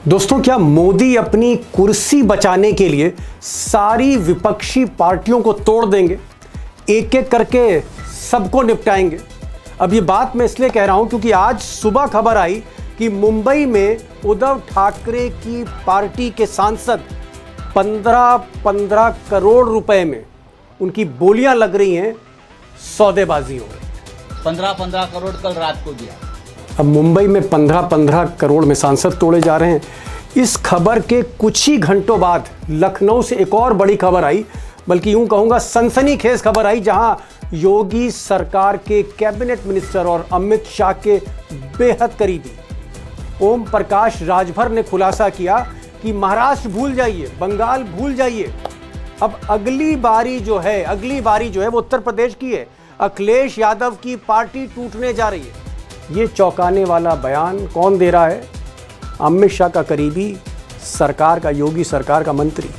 दोस्तों, क्या मोदी अपनी कुर्सी बचाने के लिए सारी विपक्षी पार्टियों को तोड़ देंगे? एक एक करके सबको निपटाएंगे? अब ये बात मैं इसलिए कह रहा हूं क्योंकि आज सुबह खबर आई कि मुंबई में उद्धव ठाकरे की पार्टी के सांसद 15-15 करोड़ रुपए में उनकी बोलियां लग रही हैं, सौदेबाजी हो रही। 15-15 करोड़ कल रात को दिया। अब मुंबई में 15-15 करोड़ में सांसद तोड़े जा रहे हैं। इस खबर के कुछ ही घंटों बाद लखनऊ से एक और बड़ी खबर आई, बल्कि यूं कहूंगा सनसनीखेज खबर आई, जहां योगी सरकार के कैबिनेट मिनिस्टर और अमित शाह के बेहद करीबी ओम प्रकाश राजभर ने खुलासा किया कि महाराष्ट्र भूल जाइए, बंगाल भूल जाइए, अब अगली बारी जो है वो उत्तर प्रदेश की है। अखिलेश यादव की पार्टी टूटने जा रही है। ये चौंकाने वाला बयान कौन दे रहा है? अमित शाह का करीबी, सरकार का, योगी सरकार का मंत्री।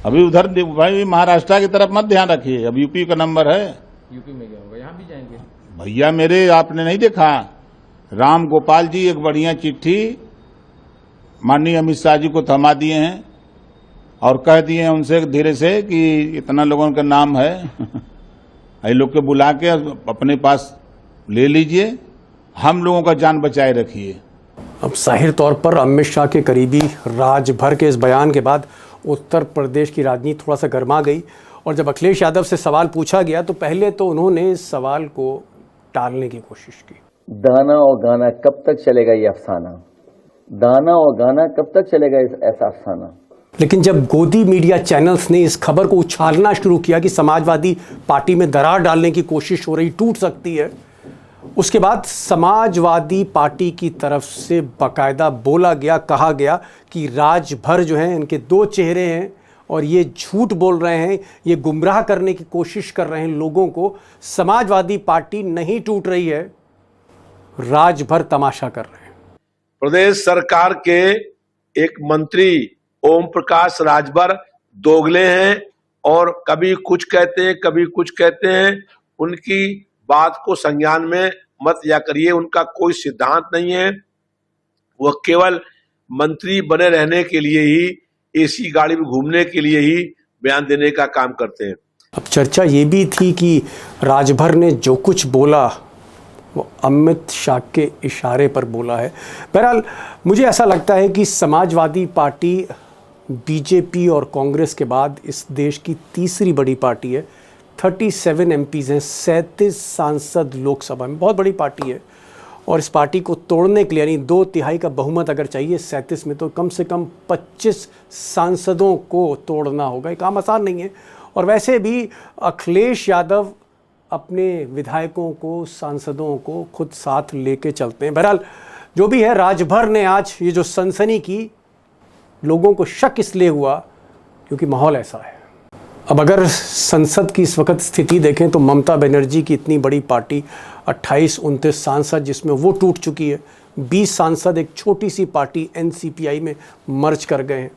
अभी उधर भाई महाराष्ट्र की तरफ मत ध्यान रखिए, अब यूपी का नंबर है। यूपी में क्या होगा, यहाँ भी जाएंगे भैया मेरे, आपने नहीं देखा राम गोपाल जी एक बढ़िया चिट्ठी माननीय अमित शाह जी को थमा दिए हैं और कह दिए हैं उनसे धीरे से कि इतना लोगों का नाम है ये लोग के बुला के अपने पास ले लीजिए, हम लोगों का जान बचाए रखिए। अब जाहिर तौर पर अमित शाह के करीबी राजभर के इस बयान के बाद उत्तर प्रदेश की राजनीति थोड़ा सा गर्मा गई, और जब अखिलेश यादव से सवाल पूछा गया तो पहले तो उन्होंने इस सवाल को टालने की कोशिश की। दाना और गाना कब तक चलेगा ये अफसाना, दाना और गाना कब तक चलेगा ऐसा अफसाना। लेकिन जब गोदी मीडिया चैनल्स ने इस खबर को उछालना शुरू किया कि समाजवादी पार्टी में दरार डालने की कोशिश हो रही, टूट सकती है, उसके बाद समाजवादी पार्टी की तरफ से बाकायदा बोला गया, कहा गया कि राजभर जो हैं इनके दो चेहरे हैं और ये झूठ बोल रहे हैं, ये गुमराह करने की कोशिश कर रहे हैं लोगों को। समाजवादी पार्टी नहीं टूट रही है, राजभर तमाशा कर रहे हैं। प्रदेश सरकार के एक मंत्री ओम प्रकाश राजभर दोगले हैं और कभी कुछ कहते हैं, कभी कुछ कहते हैं। उनकी बात को संज्ञान में मत लिया करिए, उनका कोई सिद्धांत नहीं है। वह केवल मंत्री बने रहने के लिए ही, एसी गाड़ी में घूमने के लिए ही बयान देने का काम करते हैं। अब चर्चा ये भी थी कि राजभर ने जो कुछ बोला वो अमित शाह के इशारे पर बोला है। बहरहाल मुझे ऐसा लगता है कि समाजवादी पार्टी बीजेपी और कांग्रेस के बाद इस देश की तीसरी बड़ी पार्टी है। 37 एमपीज़ हैं, 37 सांसद लोकसभा में, बहुत बड़ी पार्टी है। और इस पार्टी को तोड़ने के लिए यानी 2/3 का बहुमत अगर चाहिए 37 में, तो कम से कम 25 सांसदों को तोड़ना होगा। ये काम आसान नहीं है। और वैसे भी अखिलेश यादव अपने विधायकों को, सांसदों को खुद साथ लेके चलते हैं। बहरहाल जो भी है, राजभर ने आज ये जो सनसनी की, लोगों को शक इसलिए हुआ क्योंकि माहौल ऐसा है। अब अगर संसद की इस वक्त स्थिति देखें तो ममता बनर्जी की इतनी बड़ी पार्टी 28-29 सांसद, जिसमें वो टूट चुकी है। 20 सांसद एक छोटी सी पार्टी एनसीपीआई में मर्ज कर गए हैं।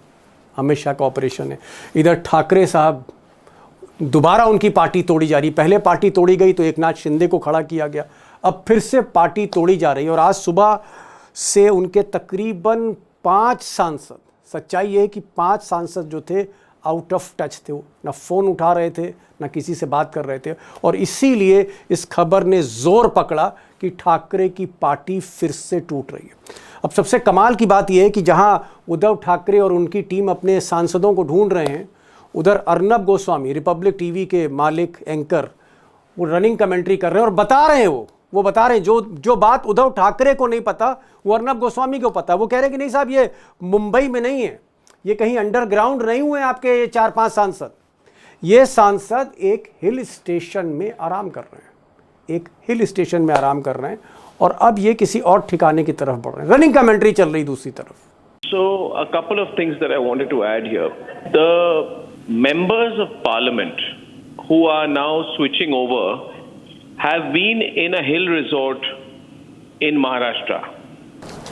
अमित शाह का ऑपरेशन है। इधर ठाकरे साहब, दोबारा उनकी पार्टी तोड़ी जा रही। पहले पार्टी तोड़ी गई तो एकनाथ शिंदे को खड़ा किया गया, अब फिर से पार्टी तोड़ी जा रही है। और आज सुबह से उनके तकरीबन 5 सांसद, सच्चाई ये है कि 5 सांसद जो थे आउट ऑफ टच थे, वो ना फ़ोन उठा रहे थे, ना किसी से बात कर रहे थे। और इसीलिए इस खबर ने जोर पकड़ा कि ठाकरे की पार्टी फिर से टूट रही है। अब सबसे कमाल की बात यह है कि जहां उद्धव ठाकरे और उनकी टीम अपने सांसदों को ढूंढ रहे हैं, उधर अर्नब गोस्वामी, रिपब्लिक टीवी के मालिक, एंकर, वो रनिंग कमेंट्री कर रहे हैं और बता रहे हैं, वो बता रहे हैं जो बात उद्धव ठाकरे को नहीं पता वो अर्नब गोस्वामी को पता। वो कह रहे हैं कि नहीं साहब, ये मुंबई में नहीं है, ये कहीं अंडरग्राउंड नहीं हुए आपके ये 4-5 सांसद। ये सांसद एक हिल स्टेशन में आराम कर रहे हैं, एक हिल स्टेशन में आराम कर रहे हैं, और अब ये किसी और ठिकाने की तरफ बढ़ रहे हैं। रनिंग कमेंट्री चल रही दूसरी तरफ। So a couple of things that I wanted to add here. The members of parliament who are now switching over have been in a hill resort in Maharashtra.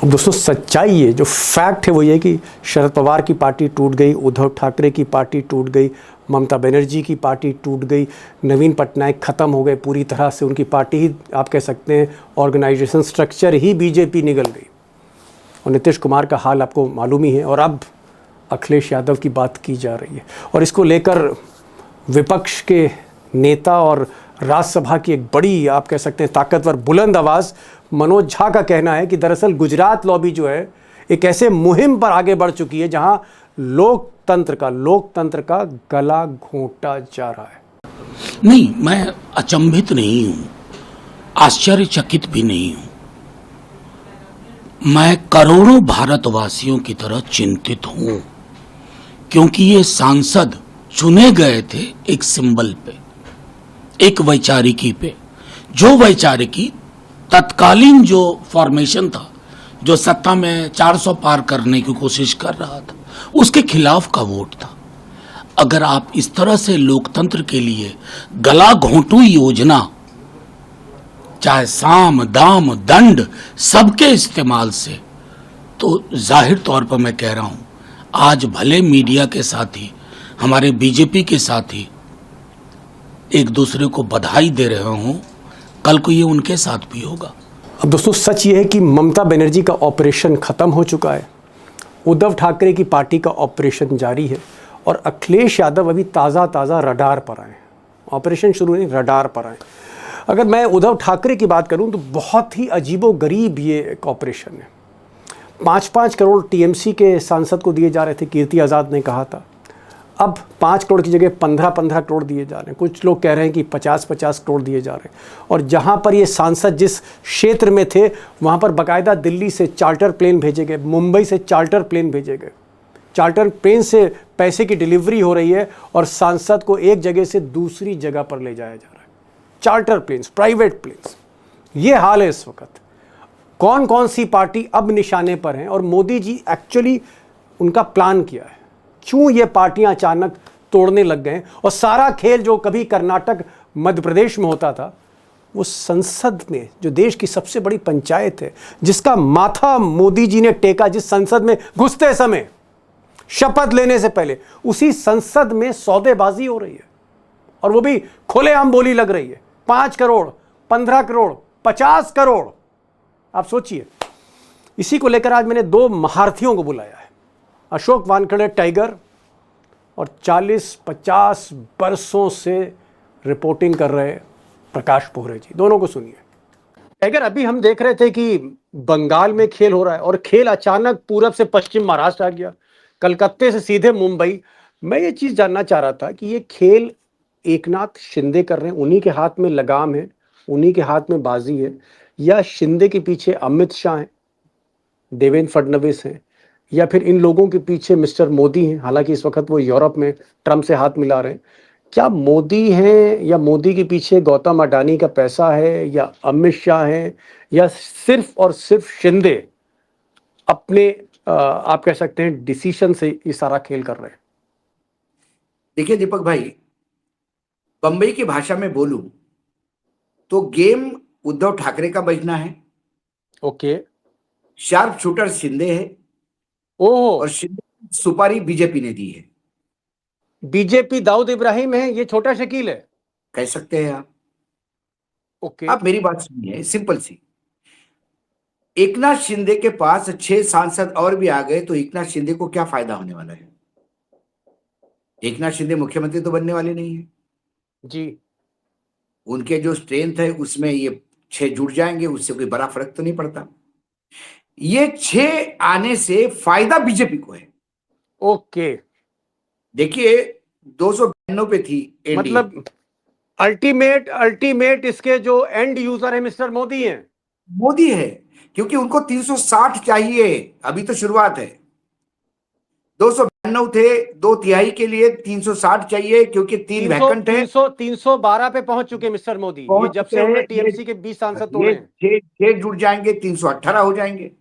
अब दोस्तों सच्चाई है, जो फैक्ट है वो ये कि शरद पवार की पार्टी टूट गई, उद्धव ठाकरे की पार्टी टूट गई, ममता बनर्जी की पार्टी टूट गई, नवीन पटनायक ख़त्म हो गए पूरी तरह से, उनकी पार्टी ही आप कह सकते हैं, ऑर्गेनाइजेशन स्ट्रक्चर ही बीजेपी निगल गई। और नीतीश कुमार का हाल आपको मालूम ही है, और अब अखिलेश यादव की बात की जा रही है। और इसको लेकर विपक्ष के नेता और राज्यसभा की एक बड़ी, आप कह सकते हैं ताकतवर, बुलंद आवाज़ मनोज झा का कहना है कि दरअसल गुजरात लॉबी जो है एक ऐसे मुहिम पर आगे बढ़ चुकी है जहां लोकतंत्र का गला घोंटा जा रहा है। नहीं, मैं अचंभित नहीं हूं, आश्चर्यचकित भी नहीं हूं। मैं करोड़ों भारतवासियों की तरह चिंतित हूं, क्योंकि ये सांसद चुने गए थे एक सिंबल पे, एक वैचारिकी पे, जो वैचारिकी तत्कालीन जो फॉर्मेशन था, जो सत्ता में 400 पार करने की कोशिश कर रहा था, उसके खिलाफ का वोट था। अगर आप इस तरह से लोकतंत्र के लिए गला घोंटू योजना, चाहे साम दाम दंड सबके इस्तेमाल से, तो जाहिर तौर पर मैं कह रहा हूं, आज भले मीडिया के साथी, हमारे बीजेपी के साथी एक दूसरे को बधाई दे रहे हों, कल को ये उनके साथ भी होगा। अब दोस्तों सच ये है कि ममता बनर्जी का ऑपरेशन खत्म हो चुका है, उद्धव ठाकरे की पार्टी का ऑपरेशन जारी है, और अखिलेश यादव अभी ताज़ा रडार पर आए। ऑपरेशन शुरू नहीं, रडार पर आए। अगर मैं उद्धव ठाकरे की बात करूं तो बहुत ही अजीबोगरीब ये एक ऑपरेशन है। 5-5 करोड़ टीएमसी के सांसद को दिए जा रहे थे, कीर्ति आज़ाद ने कहा था। अब 5 करोड़ की जगह 15-15 करोड़ दिए जा रहे हैं। कुछ लोग कह रहे हैं कि 50-50 करोड़ दिए जा रहे हैं। और जहां पर ये सांसद जिस क्षेत्र में थे वहां पर बाकायदा दिल्ली से चार्टर प्लेन भेजे गए, मुंबई से चार्टर प्लेन भेजे गए। चार्टर प्लेन से पैसे की डिलीवरी हो रही है और सांसद को एक जगह से दूसरी जगह पर ले जाया जा रहा है। चार्टर प्लेन्स, प्राइवेट प्लेन्स, ये हाल है इस वक्त। कौन कौन सी पार्टी अब निशाने पर हैं और मोदी जी एक्चुअली उनका प्लान किया है, क्यों ये पार्टियां अचानक तोड़ने लग गए। और सारा खेल जो कभी कर्नाटक मध्य प्रदेश में होता था, वो संसद में, जो देश की सबसे बड़ी पंचायत है, जिसका माथा मोदी जी ने टेका, जिस संसद में घुसते समय, शपथ लेने से पहले, उसी संसद में सौदेबाजी हो रही है, और वो भी खुलेआम बोली लग रही है। 5 करोड़, 15 करोड़, 50 करोड़। आप सोचिए। इसी को लेकर आज मैंने 2 महारथियों को बुलाया है, अशोक वानखेड़े टाइगर और 40-50 बरसों से रिपोर्टिंग कर रहे प्रकाश पोहरे जी। दोनों को सुनिए। टाइगर, अभी हम देख रहे थे कि बंगाल में खेल हो रहा है और खेल अचानक पूरब से पश्चिम महाराष्ट्र आ गया, कलकत्ते से सीधे मुंबई। मैं ये चीज जानना चाह रहा था कि ये खेल एकनाथ शिंदे कर रहे हैं, उन्हीं के हाथ में लगाम है, उन्हीं के हाथ में बाजी है, या शिंदे के पीछे अमित शाह हैं, देवेंद्र फडणवीस हैं, या फिर इन लोगों के पीछे मिस्टर मोदी हैं। हालांकि इस वक्त वो यूरोप में ट्रम्प से हाथ मिला रहे हैं। क्या मोदी हैं, या मोदी के पीछे गौतम अडानी का पैसा है, या अमित शाह हैं, या सिर्फ और सिर्फ शिंदे अपने आप कह सकते हैं डिसीजन से ये सारा खेल कर रहे हैं? देखिए दीपक भाई, बंबई की भाषा में बोलूं तो गेम उद्धव ठाकरे का बजना है। ओके। शार्प शूटर शिंदे है। ओह। और शिंदे सुपारी बीजेपी ने दी है। बीजेपी दाऊद इब्राहिम है, ये छोटा शकील है, कह सकते हैं आप। ओके। आप मेरी बात सुनिए, सिंपल सी। एकनाथ शिंदे के पास 6 सांसद और भी आ गए तो एकनाथ शिंदे को क्या फायदा होने वाला है? एकनाथ शिंदे मुख्यमंत्री तो बनने वाले नहीं है जी। उनके जो स्ट्रेंथ है उसमें ये 6 जुड़ जाएंगे, उससे कोई बड़ा फर्क तो नहीं पड़ता। ये 6 आने से फायदा बीजेपी को है। ओके। देखिए 292 पे थी एनडीए। मतलब अल्टीमेट इसके जो एंड यूजर है मिस्टर मोदी हैं। मोदी है, क्योंकि उनको 360 चाहिए। अभी तो शुरुआत है। 292 थे, 2/3 के लिए 360 चाहिए, क्योंकि 3 वैकेंट है। 312 पे पहुंच चुके मिस्टर मोदी, ये जब से उन्होंने टीएमसी के 20 सांसद तोड़े हैं। 6 जुड़ जाएंगे, 318 हो जाएंगे।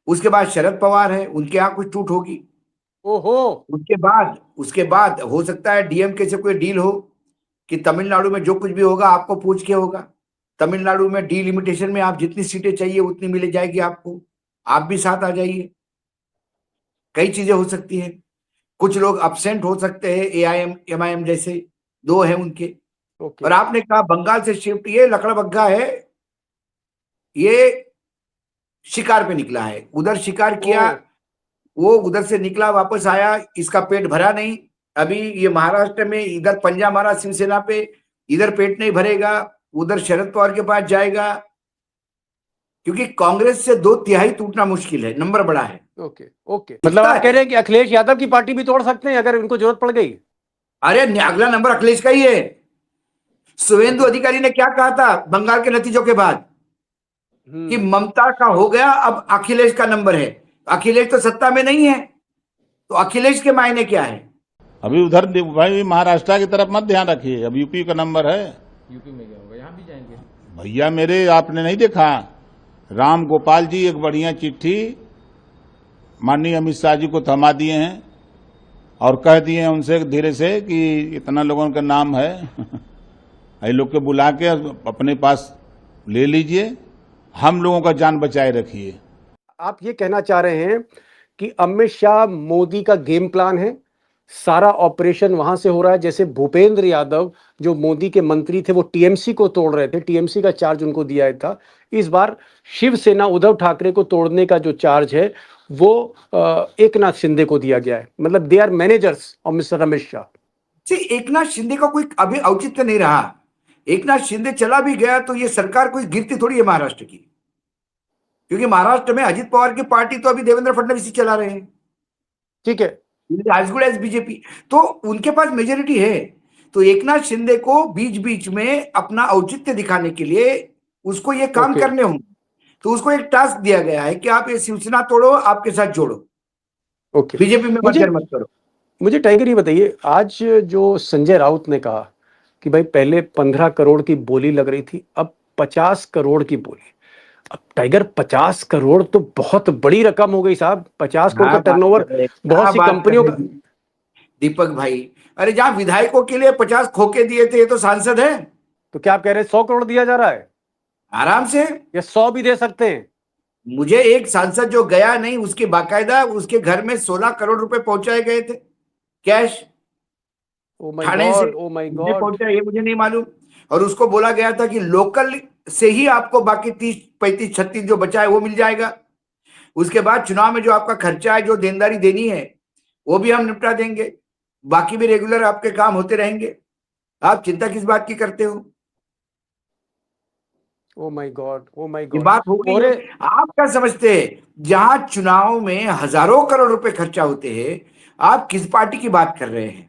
उसके बाद शरद पवार है, उनके यहाँ कुछ टूट होगी। ओहो। उसके बाद हो सकता है डीएमके से कोई डील हो कि तमिलनाडु में जो कुछ भी होगा आपको पूछ के होगा। तमिलनाडु में डीलिमिटेशन में आप जितनी सीटें चाहिए उतनी मिल जाएगी आपको, आप भी साथ आ जाइए। कई चीजें हो सकती हैं। कुछ लोग अब्सेंट हो सकते हैं, एआईएम एमआईएम जैसे 2 हैं उनके। और आपने कहा बंगाल से शिफ्ट, ये लकड़बग्गा है। ये शिकार पे निकला है, उधर शिकार किया, वो उधर से निकला वापस आया, इसका पेट भरा नहीं। अभी ये महाराष्ट्र में इधर पंजा मारा शिवसेना पे, इधर पेट नहीं भरेगा, उधर शरद पवार के पास जाएगा, क्योंकि कांग्रेस से 2/3 टूटना मुश्किल है, नंबर बड़ा है। ओके ओके, मतलब आप कह रहे हैं कि अखिलेश यादव की पार्टी भी तोड़ सकते हैं अगर उनको जरूरत पड़ गई? अरे अगला नंबर अखिलेश का ही है। शुभेंदु अधिकारी ने क्या कहा था बंगाल के नतीजों के बाद कि ममता का हो गया, अब अखिलेश का नंबर है। अखिलेश तो सत्ता में नहीं है, तो अखिलेश के मायने क्या है? अभी उधर भाई महाराष्ट्र की तरफ मत ध्यान रखिए, अब यूपी का नंबर है। यूपी में क्या होगा, यहाँ भी जाएंगे। भैया मेरे, आपने नहीं देखा, राम गोपाल जी एक बढ़िया चिट्ठी माननीय अमित शाह जी को थमा दिए हैं और कह दिए हैं उनसे धीरे से कि इतना लोगों का नाम है ये लोग के बुला के अपने पास ले लीजिए, हम लोगों का जान बचाए रखिए। आप ये कहना चाह रहे हैं कि अमित शाह मोदी का गेम प्लान है, सारा ऑपरेशन वहां से हो रहा है। जैसे भूपेंद्र यादव जो मोदी के मंत्री थे वो टीएमसी को तोड़ रहे थे, टीएमसी का चार्ज उनको दिया था। इस बार शिवसेना उद्धव ठाकरे को तोड़ने का जो चार्ज है वो एकनाथ शिंदे को दिया गया है। मतलब they are managers of mister Amit Shah. Eknath Shinde का कोई अभी औचित्य नहीं रहा। एकनाथ शिंदे चला भी गया तो ये सरकार कोई गिरती थोड़ी है महाराष्ट्र की, क्योंकि महाराष्ट्र में अजित पवार की पार्टी तो अभी देवेंद्र फडणवीस ही चला रहे हैं। ठीक है, एज गुड एज बीजेपी, तो उनके पास मेजोरिटी है। तो एकनाथ शिंदे को बीच बीच में अपना औचित्य दिखाने के लिए उसको ये काम करने होंगे, तो उसको एक टास्क दिया गया है कि आप ये शिवसेना तोड़ो, आपके साथ जोड़ो, बीजेपी में मत करो। मुझे टाइगर ये बताइए, आज जो संजय राउत ने कहा कि भाई पहले 15 करोड़ की बोली लग रही थी, अब 50 करोड़ की बोली। अब टाइगर 50 करोड़ तो बहुत बड़ी रकम हो गई साहब। 50 करोड़ का टर्नओवर बहुत सी कंपनियों का। दीपक भाई, अरे जहां विधायकों के लिए 50 खोके दिए थे, ये तो सांसद है। तो क्या आप कह रहे हैं 100 करोड़ दिया जा रहा है? आराम से, या 100 भी दे सकते हैं। मुझे एक सांसद जो गया नहीं, उसके बाकायदा उसके घर में 16 करोड़ रुपए पहुंचाए गए थे कैश थाने से। ओ माय गॉड, पहुंचा ये मुझे नहीं मालूम। और उसको बोला गया था कि लोकल से ही आपको बाकी 30, 35, 36 जो बचा है वो मिल जाएगा। उसके बाद चुनाव में जो आपका खर्चा है, जो देनदारी देनी है, वो भी हम निपटा देंगे, बाकी भी रेगुलर आपके काम होते रहेंगे। आप चिंता किस बात की करते हो? Oh my God, oh my ये गॉड, बात हो गई है। आप क्या समझते हैं, जहां चुनाव में हजारों करोड़ रुपए खर्चा होते हैं, आप किस पार्टी की बात कर रहे हैं?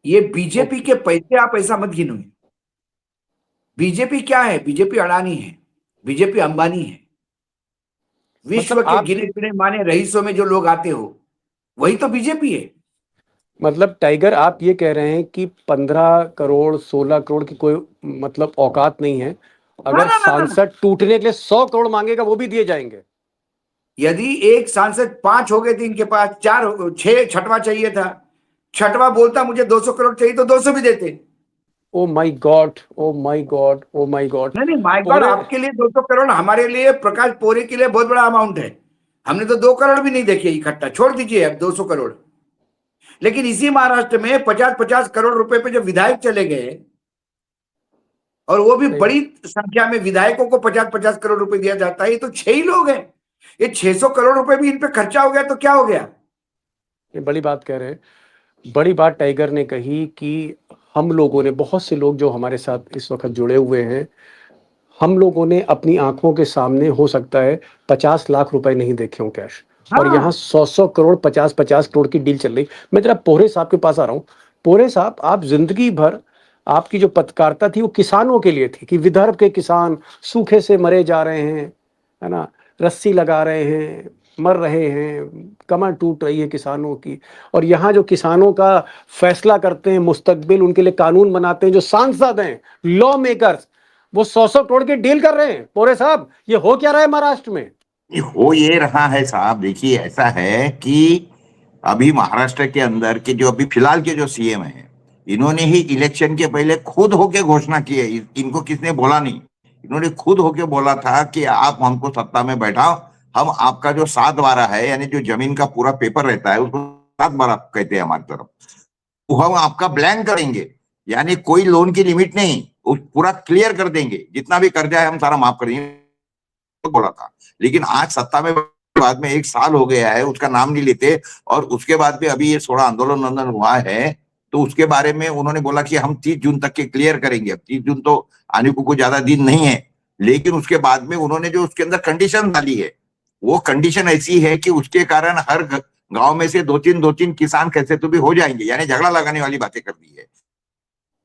ये बीजेपी के पैसे, आप ऐसा मत गिनो। बीजेपी क्या है? बीजेपी अडानी है, बीजेपी अंबानी है। विश्व मतलब के गिने चुने माने रईसों में जो लोग आते हो, वही तो बीजेपी है। मतलब टाइगर, आप ये कह रहे हैं कि 15 करोड़ 16 करोड़ की कोई मतलब औकात नहीं है। अगर सांसद टूटने के लिए 100 करोड़ मांगेगा वो भी दिए जाएंगे। यदि एक सांसद 5 हो गए थे, इनके पास 4, 6, छठवां चाहिए था, छठवां बोलता मुझे 200 करोड़ चाहिए, तो 200 भी देते। Oh my God, oh my God, oh my God. नहीं माय गॉड, आपके लिए 200 करोड़, हमारे लिए, प्रकाश पोरे के लिए बहुत बड़ा अमाउंट है। हमने तो 2 करोड़ भी नहीं देखे इकट्ठा, छोड़ दीजिए अब 200 करोड़। लेकिन इसी महाराष्ट्र में 50-50 करोड़ रुपए पे जब विधायक चले गए, और वो भी बड़ी संख्या में विधायकों को 50-50 करोड़ रुपए दिया जाता है, ये तो 6 ही लोग हैं, ये 600 करोड़ रुपए भी इन पे खर्चा हो गया तो क्या हो गया? ये बड़ी बात कह रहे हैं। बड़ी बात टाइगर ने कही कि हम लोगों ने, बहुत से लोग जो हमारे साथ इस वक्त जुड़े हुए हैं, हम लोगों ने अपनी आंखों के सामने हो सकता है 50 लाख रुपए नहीं देखे हों कैश। और यहाँ 100 करोड़ 50 करोड़ की डील चल रही। मैं जरा पोरे साहब के पास आ रहा हूँ। पोरे साहब, आप जिंदगी भर आपकी जो पत्रकारिता थी वो किसानों के लिए थी कि विदर्भ के किसान सूखे से मरे जा रहे हैं, है ना, रस्सी लगा रहे हैं, मर रहे हैं, कमर टूट रही है किसानों की। और यहाँ जो किसानों का फैसला करते हैं, मुस्तकबिल उनके लिए कानून बनाते हैं, जो सांसद हैं, लॉ मेकर्स, वो 100 करोड़ की डील कर रहे हैं। पोरे साहब, ये हो क्या रहा है महाराष्ट्र में? हो ये रहा है साहब, देखिए ऐसा है कि अभी महाराष्ट्र के अंदर के जो अभी फिलहाल के जो सीएम हैं, इन्होंने ही इलेक्शन के पहले खुद होके घोषणा की है। इनको किसने बोला नहीं, इन्होंने खुद होके बोला था कि आप हमको सत्ता में बैठाओ, हम आपका जो 7/12 है, यानी जो जमीन का पूरा पेपर रहता है उसको 7/12 कहते हैं हमारी तरफ, तो हम आपका ब्लैंक करेंगे, यानी कोई लोन की लिमिट नहीं, पूरा क्लियर कर देंगे, जितना भी कर्जा है हम सारा माफ कर देंगे। बोला था, लेकिन आज सत्ता में बाद में 1 साल हो गया है, उसका नाम नहीं लेते। और उसके बाद भी अभी ये 16 आंदोलन हुआ है, तो उसके बारे में उन्होंने बोला कि हम 30 जून तक के क्लियर करेंगे। अब 30 जून तो आने को कोई ज्यादा दिन नहीं है, लेकिन उसके बाद में उन्होंने जो उसके अंदर कंडीशन डाली है, वो कंडीशन ऐसी है कि उसके कारण हर गांव में से दो तीन किसान कैसे तो भी हो जाएंगे, यानी झगड़ा लगाने वाली बातें कर दी है।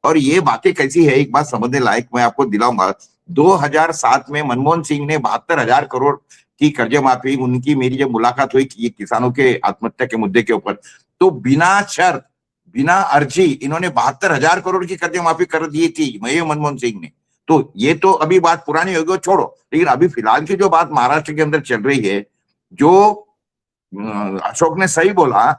और ये बातें कैसी है, एक बात समझने लायक मैं आपको दिलाऊंगा। 2007 में मनमोहन सिंह ने 72,000 करोड़ की कर्ज माफी, उनकी मेरी जब मुलाकात हुई कि किसानों के आत्महत्या के मुद्दे के ऊपर, तो बिना शर्त बिना अर्जी इन्होंने 72,000 करोड़ की कर्ज माफी कर दी थी मनमोहन सिंह ने। तो ये तो अभी बात पुरानी होगी, वो छोड़ो, लेकिन अभी फिलहाल की जो बात महाराष्ट्र के अंदर चल रही है, जो अशोक ने सही बोला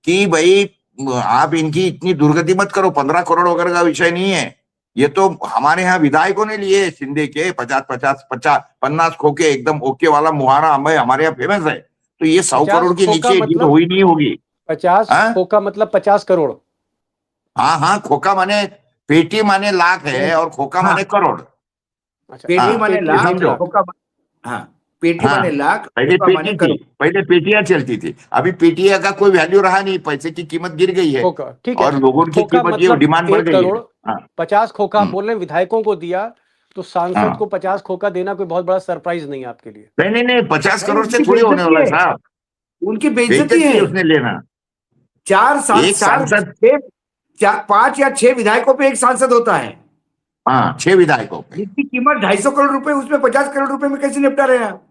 कि भाई आप इनकी इतनी दुर्गति मत करो, 15 करोड़ वगैरह का विषय नहीं है। ये तो हमारे यहाँ विधायकों ने लिए शिंदे के 50 खोके एकदम ओके वाला मुहारा हमारे यहाँ फेमस है। तो ये 100 करोड़ के नीचे डील हुई नहीं होगी। 50 खोका मतलब 50 करोड़। हाँ, खोका माने पेटी माने लाख है और खोका माने करोड़। पेटी माने लाख, खोका पेटी माने लाख, पहले पेटियां चलती थी, अभी पेटियां का कोई वैल्यू रहा नहीं, पैसे की कीमत गिर गई है और लोगों की कीमत ये डिमांड बढ़ गई है। 50 खोखा बोल रहे विधायकों को दिया, तो सांसद को 50 खोखा देना कोई बहुत बड़ा सरप्राइज नहीं आपके लिए। नहीं, 50 करोड़ से थोड़ी होने वाला है साहब, उनकी बेइज्जती है उसने लेना। 4 सांसद 5 या 6 विधायकों पे एक सांसद होता है। 6 विधायकों पे जिसकी कीमत 250 करोड़ रुपए, उसमें 50 करोड़ रुपए में कैसे निपटा रहे हैं आप?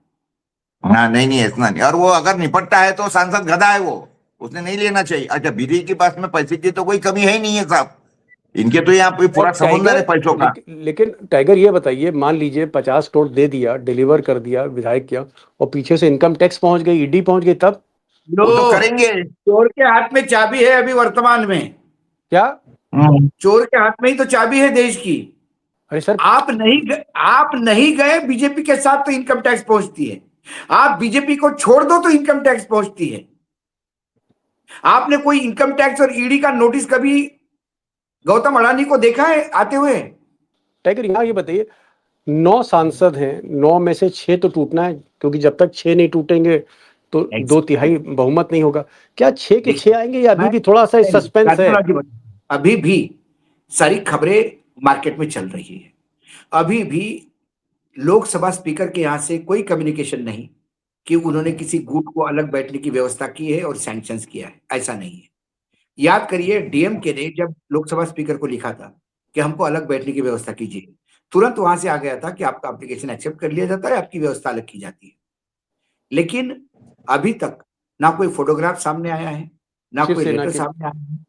नहीं, इतना नहीं। और वो अगर निपटता है तो सांसद गधा है, वो उसने नहीं लेना चाहिए। अच्छा, बीजेपी के पास में पैसे की तो कोई कमी है ही नहीं है साहब, इनके तो यहाँ पे पूरा समुद्र है पैसों का। लेकिन टाइगर ये बताइए, मान लीजिए 50 करोड़ दे दिया, डिलीवर कर दिया विधायक किया, और पीछे से इनकम टैक्स पहुंच गई, ईडी पहुंच गई, तब तो करेंगे। चोर के हाथ में चाबी है अभी वर्तमान में। क्या चोर के हाथ में ही तो चाबी है देश की। अरे सर, आप नहीं गए बीजेपी के साथ तो इनकम टैक्स पहुंचती है, आप बीजेपी को छोड़ दो तो इनकम टैक्स पहुंचती है। आपने कोई इनकम टैक्स और ईडी का नोटिस कभी गौतम अडानी को देखा है आते हुए? टाइगर यहाँ ये बताइए, 9 सांसद हैं, 9 में से 6 तो टूटना है, क्योंकि जब तक 6 नहीं टूटेंगे तो 2/3 बहुमत नहीं होगा। क्या 6 के 6 आएंगे या अभी भी थोड़ा सा सस्पेंस है? अभी भी सारी खबरें मार्केट में चल रही है, अभी भी लोकसभा स्पीकर के यहां से कोई कम्युनिकेशन नहीं कि उन्होंने किसी गुट को अलग बैठने की व्यवस्था की है और सैंक्शंस किया है, ऐसा नहीं है। याद करिए, डीएमके ने जब लोकसभा स्पीकर को लिखा था कि हमको अलग बैठने की व्यवस्था कीजिए, तुरंत वहां से आ गया था कि आपका एप्लीकेशन एक्सेप्ट कर लिया जाता है, आपकी व्यवस्था अलग की जाती है। लेकिन अभी तक ना कोई फोटोग्राफ सामने आया है, ना कोई लेटर सामने आया है।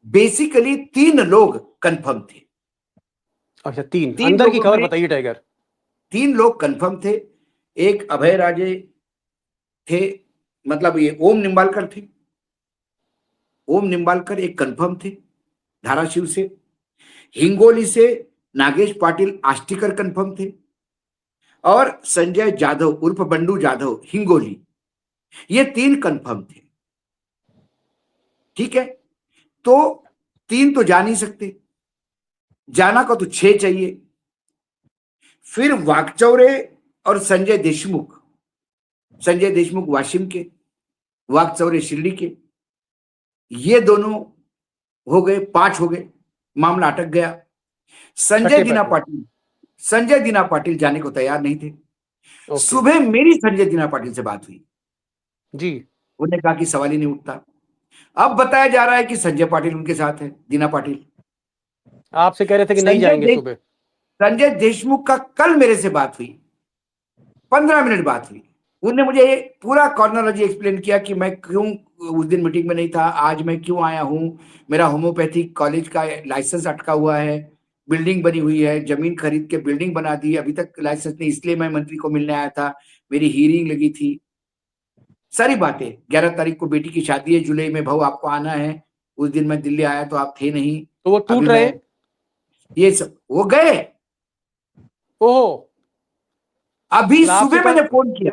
बेसिकली 3 लोग कंफर्म थे। अच्छा, 3 अंदर की खबर बताइए टाइगर। 3 लोग कंफर्म थे। एक अभय राजे थे, मतलब ये ओम निंबालकर थे। ओम निंबालकर एक कंफर्म थे धाराशिव से। हिंगोली से नागेश पाटिल आष्टीकर कंफर्म थे, और संजय जाधव उर्फ बंडू जाधव हिंगोली, ये 3 कंफर्म थे। ठीक है, तो 3 तो जा नहीं सकते, जाना को तो 6 चाहिए। फिर वाकचौरे और संजय देशमुख वाशिम के, वाकचौरे शिरडी के, ये दोनों हो गए, 5 हो गए, मामला अटक गया। संजय दीना पाटिल जाने को तैयार नहीं थे। सुबह मेरी संजय दीना पाटिल से बात हुई जी, उन्होंने कहा कि सवाल ही नहीं उठता। अब बताया जा रहा है कि संजय पाटिल उनके साथ है, दीना पाटिल। आपसे कह रहे थे कि नहीं जाएंगे सुबह। संजय देशमुख का कल मेरे से बात हुई, 15 मिनट बात हुई। उन्होंने मुझे पूरा कॉर्नोलॉजी एक्सप्लेन किया कि मैं क्यों उस दिन मीटिंग में नहीं था, आज मैं क्यों आया हूं। मेरा होम्योपैथिक कॉलेज का लाइसेंस अटका हुआ है, बिल्डिंग बनी हुई है, जमीन खरीद के बिल्डिंग बना दी, अभी तक लाइसेंस नहीं, इसलिए मैं मंत्री को मिलने आया था, मेरी हियरिंग लगी थी। सारी बातें। 11 तारीख को बेटी की शादी है जुलाई में, भाऊ आपको आना है। उस दिन मैं दिल्ली आया तो आप थे नहीं, तो वो टूट रहे, ये सब वो गए। ओह, अभी सुबह मैंने फोन किया,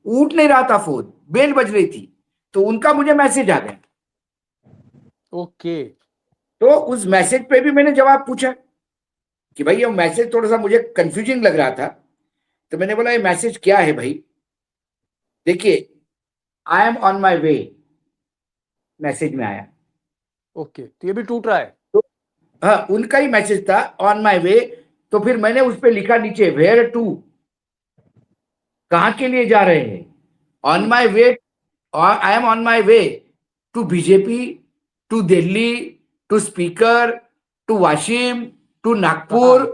उठ नहीं रहा था फोन, बेल बज रही थी, तो उनका मुझे मैसेज आ गया। ओके, तो उस मैसेज पे भी मैंने जवाब पूछा कि भाई ये मैसेज थोड़ा सा मुझे कंफ्यूजिंग लग रहा था तो मैंने बोला ये मैसेज क्या है भाई? देखिए, आई am on my way message में आया। ओके, तो ये भी टूट रहा है। तो हाँ, उनका ही मैसेज था ऑन माई वे। तो फिर मैंने उस पर लिखा नीचे वेयर टू, कहां के लिए जा रहे हैं? On my way, I am on my way to BJP, to Delhi, to speaker, to Washim, to Nagpur.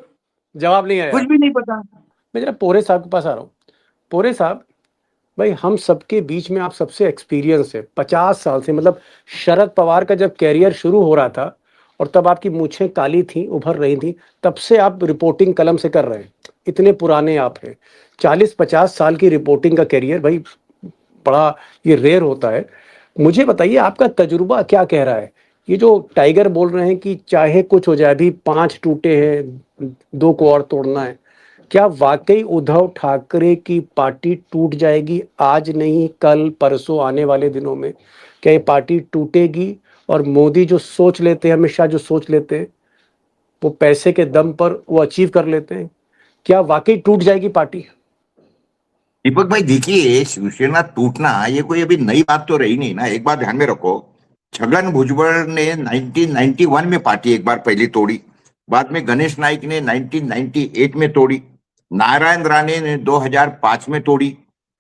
जवाब नहीं आया। कुछ भी नहीं पता। मैं जरा पोरे साहब के पास आ रहा हूँ। पोरे साहब, भाई हम सबके बीच में आप सबसे एक्सपीरियंस है 50 साल से, मतलब शरद पवार का जब कैरियर शुरू हो रहा था और तब आपकी मूछें काली थी, उभर रही थी, तब से आप रिपोर्टिंग कलम से कर रहे हैं। इतने पुराने आप हैं। 40-50 साल की रिपोर्टिंग का कैरियर भाई बड़ा ये रेयर होता है। मुझे बताइए आपका तजुर्बा क्या कह रहा है? ये जो टाइगर बोल रहे हैं कि चाहे कुछ हो जाए, अभी 5 टूटे हैं, 2 को और तोड़ना है, क्या वाकई उद्धव ठाकरे की पार्टी टूट जाएगी? आज नहीं, कल, परसों, आने वाले दिनों में क्या ये पार्टी टूटेगी? और मोदी जो सोच लेते हैं, अमित शाह जो सोच लेते हैं, वो पैसे के दम पर वो अचीव कर लेते हैं? क्या वाकई टूट जाएगी पार्टी? दीपक भाई देखिए, शिवसेना टूटना ये कोई अभी नई बात तो रही नहीं ना। एक बात ध्यान में रखो, छगन भुजबल ने 1991 में पार्टी एक बार पहले तोड़ी, बाद में गणेश नाइक ने 1998 में तोड़ी, नारायण राणे ने 2005 में तोड़ी,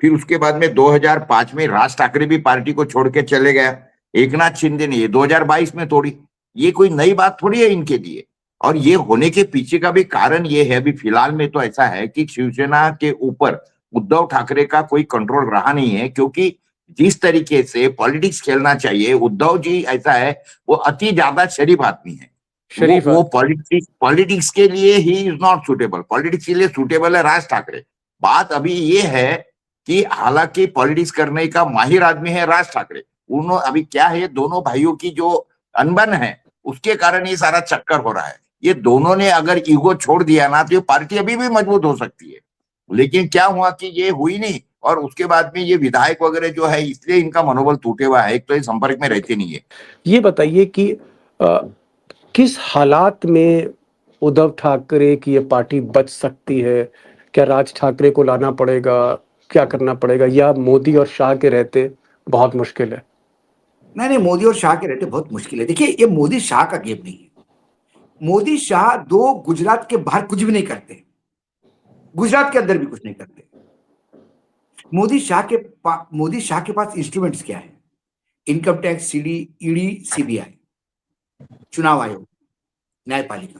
फिर उसके बाद में 2005 में राज ठाकरे भी पार्टी को छोड़ के चले गया, एकनाथ शिंदे ने ये 2022 में तोड़ी। ये कोई नई बात थोड़ी है इनके लिए। और ये होने के पीछे का भी कारण ये है, अभी फिलहाल में तो ऐसा है कि शिवसेना के ऊपर उद्धव ठाकरे का कोई कंट्रोल रहा नहीं है, क्योंकि जिस तरीके से पॉलिटिक्स खेलना चाहिए, उद्धव जी ऐसा है, वो अति ज्यादा शरीफ आदमी है। शरीफ वो पॉलिटिक्स के लिए he is not suitable. Politics के लिए सुटेबल है राज ठाकरे। बात अभी ये है कि हालांकि पॉलिटिक्स करने का माहिर आदमी है राज ठाकरे, उन्होंने अभी क्या है, दोनों भाइयों की जो अनबन है उसके कारण ये सारा चक्कर हो रहा है। ये दोनों ने अगर ईगो छोड़ दिया ना तो ये पार्टी अभी भी मजबूत हो सकती है। लेकिन क्या हुआ कि ये हुई नहीं, और उसके बाद में ये विधायक वगैरह जो है, इसलिए इनका मनोबल टूटे हुआ है। एक तो ये संपर्क में रहते नहीं है। ये बताइए कि किस हालात में उद्धव ठाकरे की ये पार्टी बच सकती है? क्या राज ठाकरे को लाना पड़ेगा? क्या करना पड़ेगा? या मोदी और शाह के रहते बहुत मुश्किल है? नहीं, मोदी और शाह के रहते बहुत मुश्किल है। देखिए, ये मोदी शाह का गेम नहीं है। मोदी शाह दो गुजरात के बाहर कुछ भी नहीं करते, गुजरात के अंदर भी कुछ नहीं करते। मोदी शाह के पास इंस्ट्रूमेंट्स क्या है? Income tax, CD, ED, CBI, चुनाव आयोग, न्यायपालिका।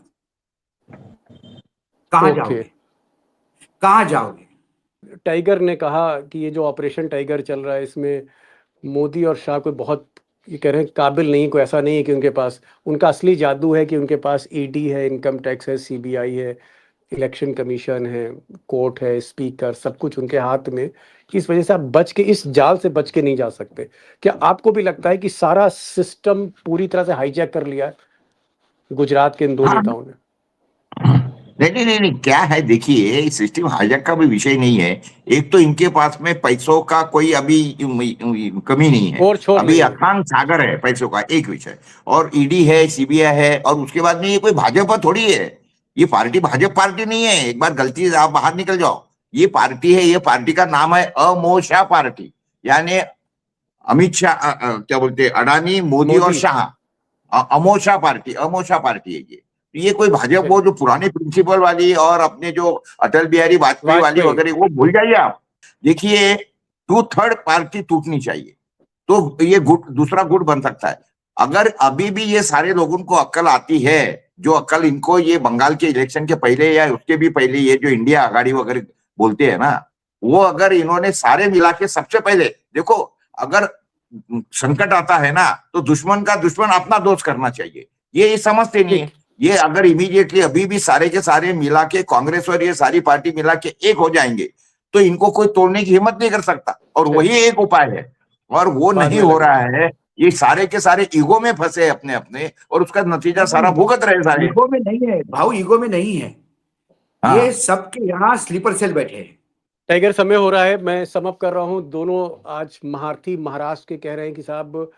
कहां ओके। जाओगे? कहां जाओगे? टाइगर ने कहा कि ये जो ऑपरेशन टाइगर चल रहा है, इसमें मोदी और शाह कोई बहुत, ये कह रहे हैं, काबिल नहीं, कोई ऐसा नहीं है कि उनके पास, उनका असली जादू है कि उनके पास ईडी है, इनकम टैक्स है, सीबीआई है, इलेक्शन कमीशन है, कोर्ट है, स्पीकर, सब कुछ उनके हाथ में। इस वजह से आप बच के, इस जाल से बच के नहीं जा सकते। क्या आपको भी लगता है कि सारा सिस्टम पूरी तरह से हाईजैक कर लिया है गुजरात के इन दो हाँ, नेताओं ने? नहीं, क्या है, देखिए, सिस्टम हाईजैक का भी विषय नहीं है। एक तो इनके पास में पैसों का कोई अभी कमी नहीं है, और छोड़ अभी नहीं है। अथांग सागर है पैसों का, एक विषय। और ईडी है, सीबीआई है, और उसके बाद में ये कोई भाजपा थोड़ी है। ये पार्टी भाजपा पार्टी नहीं है। एक बार गलती से आप बाहर निकल जाओ, ये पार्टी है, ये पार्टी का नाम है अमोशा पार्टी, यानी अमित शाह, क्या बोलते हैं, अडानी, मोदी और मोदी। शाह, अमोशा पार्टी है ये। तो ये कोई भाजपा, वो जो पुराने प्रिंसिपल वाली और अपने जो अटल बिहारी वाजपेयी वाली वगैरह, वो भूल जाइए आप। देखिए, 2/3 पार्टी टूटनी चाहिए, तो ये गुट, दूसरा गुट बन सकता है। अगर अभी भी ये सारे लोगों को अक्ल आती है, जो अक्ल इनको ये बंगाल के इलेक्शन के पहले या उसके भी पहले ये जो इंडिया आघाड़ी वगैरह बोलते हैं ना, वो अगर इन्होंने सारे मिला के, सबसे पहले देखो, अगर संकट आता है ना तो दुश्मन का दुश्मन अपना दोस्त करना चाहिए। ये समझते नहीं है। ये अगर इमीडिएटली अभी भी सारे के सारे मिला के, कांग्रेस और ये सारी पार्टी मिला के एक हो जाएंगे, तो इनको कोई तोड़ने की हिम्मत नहीं कर सकता। और वही एक उपाय है, और वो नहीं हो रहा है। ये सारे के सारे ईगो में फंसे अपने अपने, और उसका नतीजा सारा भुगत रहे सारे। ईगो में नहीं है भाऊ, ईगो में नहीं है। हाँ। ये सबके यहाँ स्लीपर सेल बैठे हैं। टाइगर, समय हो रहा है, मैं समअप कर रहा हूं। दोनों आज महारथी महाराष्ट्र के कह रहे हैं कि साहब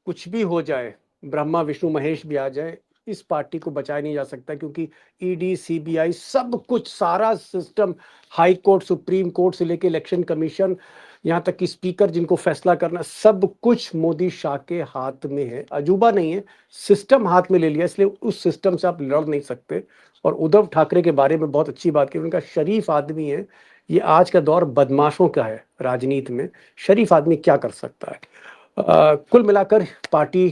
कुछ भी हो जाए, ब्रह्मा विष्णु महेश भी आ जाए, इस पार्टी को बचाया नहीं जा सकता, क्योंकि ईडी, सीबीआई, सब कुछ, सारा system, high court, supreme court से लेके इलेक्शन कमीशन, यहाँ तक कि स्पीकर जिनको फैसला करना, सब कुछ मोदी शाह के हाथ में है। अजूबा नहीं है, सिस्टम हाथ में ले लिया, इसलिए उस सिस्टम से आप लड़ नहीं सकते। और उद्धव ठाकरे के बारे में बहुत अच्छी बात की, उनका शरीफ आदमी है। ये आज का दौर बदमाशों का है राजनीति में, शरीफ आदमी क्या कर सकता है। कुल मिलाकर पार्टी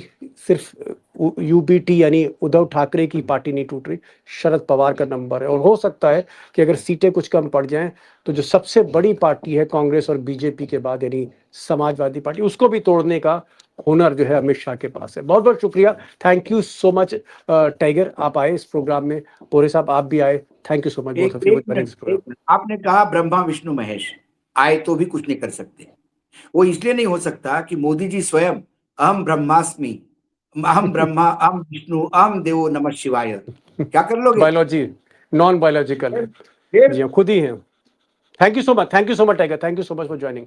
सिर्फ यूबीटी यानी उद्धव ठाकरे की पार्टी नहीं टूट रही, शरद पवार का नंबर है। और हो सकता है कि अगर सीटें कुछ कम पड़ जाएं तो जो सबसे बड़ी पार्टी है कांग्रेस और बीजेपी के बाद यानी समाजवादी पार्टी, उसको भी तोड़ने का हुनर जो है अमित शाह के पास है। बहुत बहुत शुक्रिया, thank you so much tiger, आप आए इस प्रोग्राम में। पोरे साहब आप भी आए, थैंक यू सो मच। आपने कहा ब्रह्मा विष्णु महेश आए तो भी कुछ नहीं कर सकते। वो इसलिए नहीं हो सकता कि मोदी जी स्वयं अहम ब्रह्मास्मि, अहम ब्रह्मा, अहम विष्णु, अहम देवो नमः शिवाय, क्या कर लोगे? बायोलॉजी नॉन बायोलॉजिकल है जी, खुद ही है। Thank you so much tiger, thank you so much for joining.